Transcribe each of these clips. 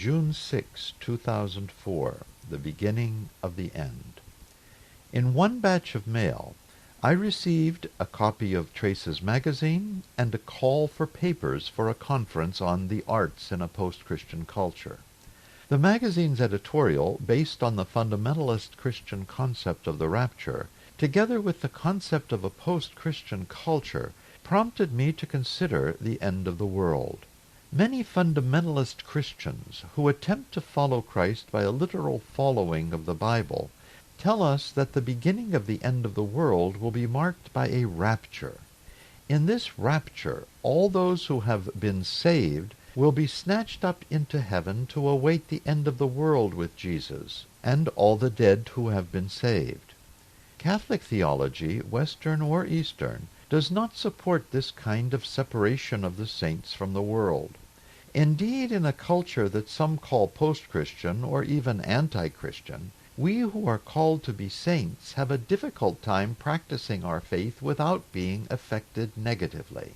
June 6, 2004, the beginning of the end. In one batch of mail, I received a copy of Traces magazine and a call for papers for a conference on the arts in a post-Christian culture. The magazine's editorial, based on the fundamentalist Christian concept of the rapture, together with the concept of a post-Christian culture, prompted me to consider the end of the world. Many fundamentalist Christians who attempt to follow Christ by a literal following of the Bible tell us that the beginning of the end of the world will be marked by a rapture. In this rapture, all those who have been saved will be snatched up into heaven to await the end of the world with Jesus, and all the dead who have been saved. Catholic theology, Western or Eastern, does not support this kind of separation of the saints from the world. Indeed, in a culture that some call post-Christian or even anti-Christian, we who are called to be saints have a difficult time practicing our faith without being affected negatively.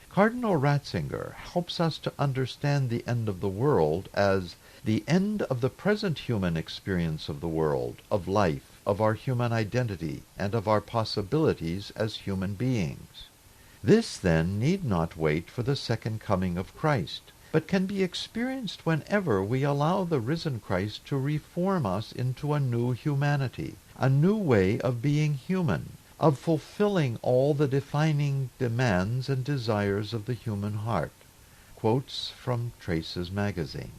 Cardinal Ratzinger helps us to understand the end of the world as the end of the present human experience of the world, of life, of our human identity, and of our possibilities as human beings. This, then, need not wait for the second coming of Christ, but can be experienced whenever we allow the risen Christ to reform us into a new humanity, a new way of being human, of fulfilling all the defining demands and desires of the human heart. Quotes from Traces magazine.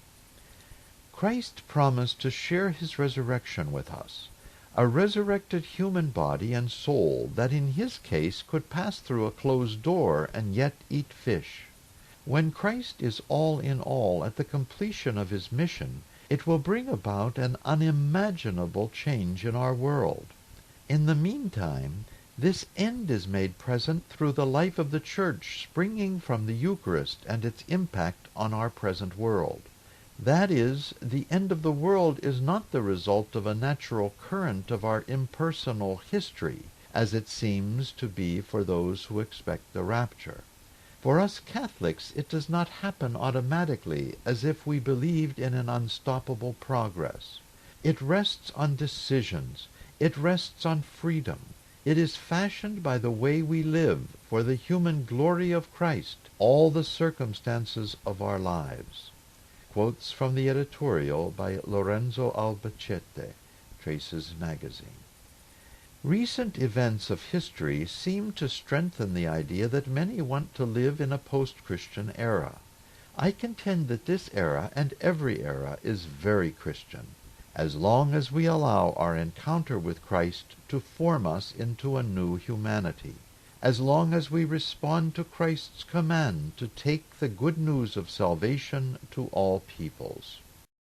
Christ promised to share his resurrection with us, a resurrected human body and soul that in his case could pass through a closed door and yet eat fish. When Christ is all in all at the completion of his mission, it will bring about an unimaginable change in our world. In the meantime, this end is made present through the life of the Church springing from the Eucharist and its impact on our present world. That is, the end of the world is not the result of a natural current of our impersonal history, as it seems to be for those who expect the rapture. For us Catholics, it does not happen automatically as if we believed in an unstoppable progress. It rests on decisions. It rests on freedom. It is fashioned by the way we live for the human glory of Christ, all the circumstances of our lives. Quotes from the editorial by Lorenzo Albacete, Traces magazine. Recent events of history seem to strengthen the idea that many want to live in a post-Christian era. I contend that this era and every era is very Christian, as long as we allow our encounter with Christ to form us into a new humanity, as long as we respond to Christ's command to take the good news of salvation to all peoples.